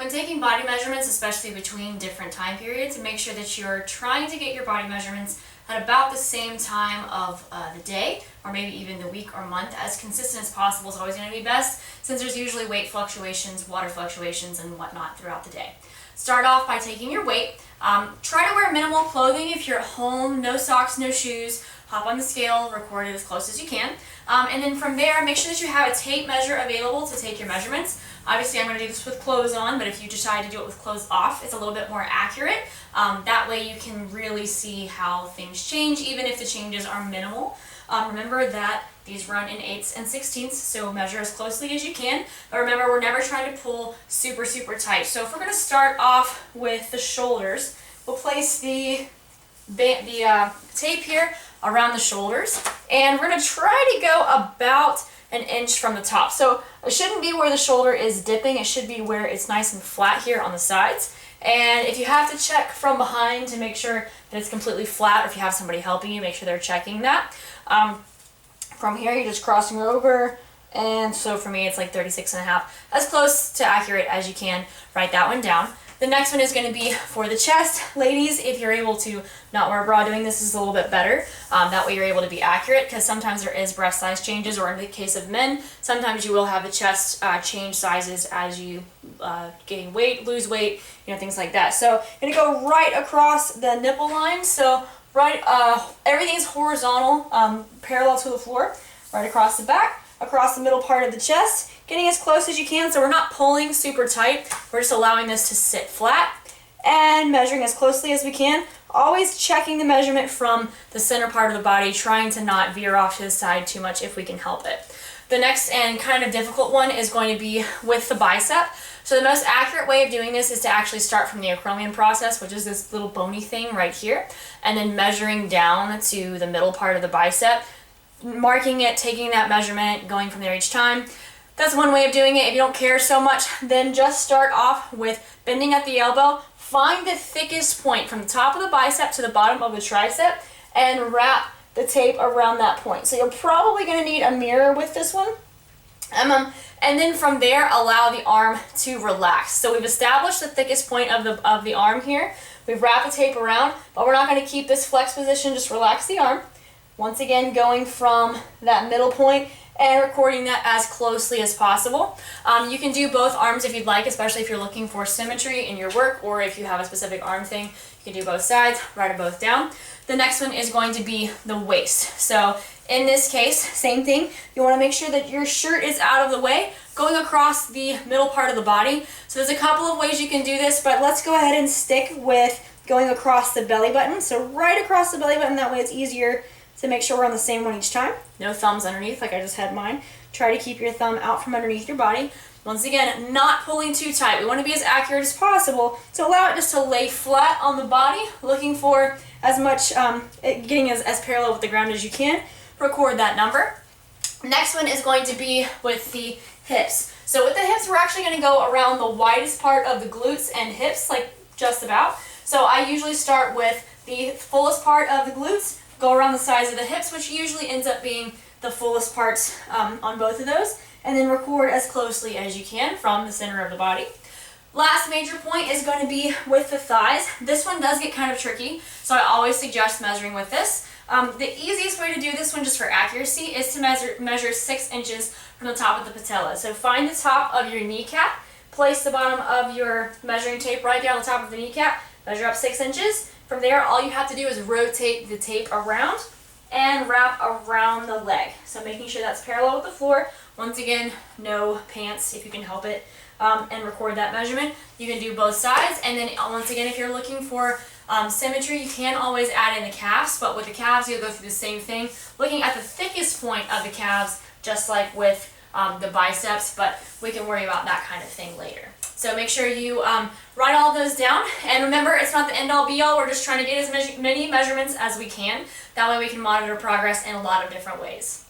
When taking body measurements, especially between different time periods, make sure that you're trying to get your body measurements at about the same time of the day, or maybe even the week or month. As consistent as possible is always going to be best, since there's usually weight fluctuations, water fluctuations, and whatnot throughout the day. Start off by taking your weight. Try to wear minimal clothing if you're at home, no socks, no shoes. Hop on the scale, record it as close as you can. And then from there, make sure that you have a tape measure available to take your measurements. Obviously, I'm going to do this with clothes on, but if you decide to do it with clothes off, it's a little bit more accurate. That way you can really see how things change, even if the changes are minimal. Remember that these run in 8ths and 16ths, so measure as closely as you can. But remember, we're never trying to pull super, super tight. So if we're going to start off with the shoulders, we'll place the tape here around the shoulders, and we're going to try to go about an inch from the top. So it shouldn't be where the shoulder is dipping, it should be where it's nice and flat here on the sides. And if you have to check from behind to make sure that it's completely flat, or if you have somebody helping you, make sure they're checking that. From here, you're just crossing over, and so for me it's like 36.5, as close to accurate as you can. Write that one down. The next one is going to be for the chest. Ladies, if you're able to not wear a bra doing this, is a little bit better. That way you're able to be accurate, because sometimes there is breast size changes, or in the case of men, sometimes you will have the chest change sizes as you gain weight, lose weight, things like that. So I'm going to go right across the nipple line. So everything's horizontal, parallel to the floor, right across the back, across the middle part of the chest, getting as close as you can, so we're not pulling super tight, we're just allowing this to sit flat, and measuring as closely as we can, always checking the measurement from the center part of the body, trying to not veer off to the side too much if we can help it. The next and kind of difficult one is going to be with the bicep. So the most accurate way of doing this is to actually start from the acromion process, which is this little bony thing right here, and then measuring down to the middle part of the bicep, marking it, taking that measurement, going from there each time. That's one way of doing it. If you don't care so much, then just start off with bending at the elbow, find the thickest point from the top of the bicep to the bottom of the tricep, and wrap the tape around that point. So you're probably going to need a mirror with this one. And then from there, allow the arm to relax. So we've established the thickest point of the arm here. We've wrapped the tape around, but we're not going to keep this flex position. Just relax the arm. Once again, going from that middle point and recording that as closely as possible. You can do both arms if you'd like, especially if you're looking for symmetry in your work, or if you have a specific arm thing, you can do both sides, write them both down. The next one is going to be the waist. So in this case, same thing. You want to make sure that your shirt is out of the way, going across the middle part of the body. So there's a couple of ways you can do this, but let's go ahead and stick with going across the belly button. So right across the belly button, that way it's easier to make sure we're on the same one each time. No thumbs underneath like I just had mine. Try to keep your thumb out from underneath your body. Once again, not pulling too tight. We want to be as accurate as possible, so allow it just to lay flat on the body, looking for as much, getting as parallel with the ground as you can. Record that number. Next one is going to be with the hips. So with the hips, we're actually going to go around the widest part of the glutes and hips, like just about. So I usually start with the fullest part of the glutes, go around the sides of the hips, which usually ends up being the fullest parts on both of those, and then record as closely as you can from the center of the body. Last major point is going to be with the thighs. This one does get kind of tricky, so I always suggest measuring with this. The easiest way to do this one, just for accuracy, is to measure 6 inches from the top of the patella. So find the top of your kneecap, place the bottom of your measuring tape right down the top of the kneecap, measure up 6 inches. From there, all you have to do is rotate the tape around and wrap around the leg. So making sure that's parallel with the floor. Once again, no pants if you can help it, and record that measurement. You can do both sides, and then once again, if you're looking for symmetry, you can always add in the calves, but with the calves, you'll go through the same thing, looking at the thickest point of the calves, just like with the biceps, but we can worry about that kind of thing later. So make sure you write all those down, and remember, it's not the end-all be-all. We're just trying to get as many measurements as we can. That way we can monitor progress in a lot of different ways.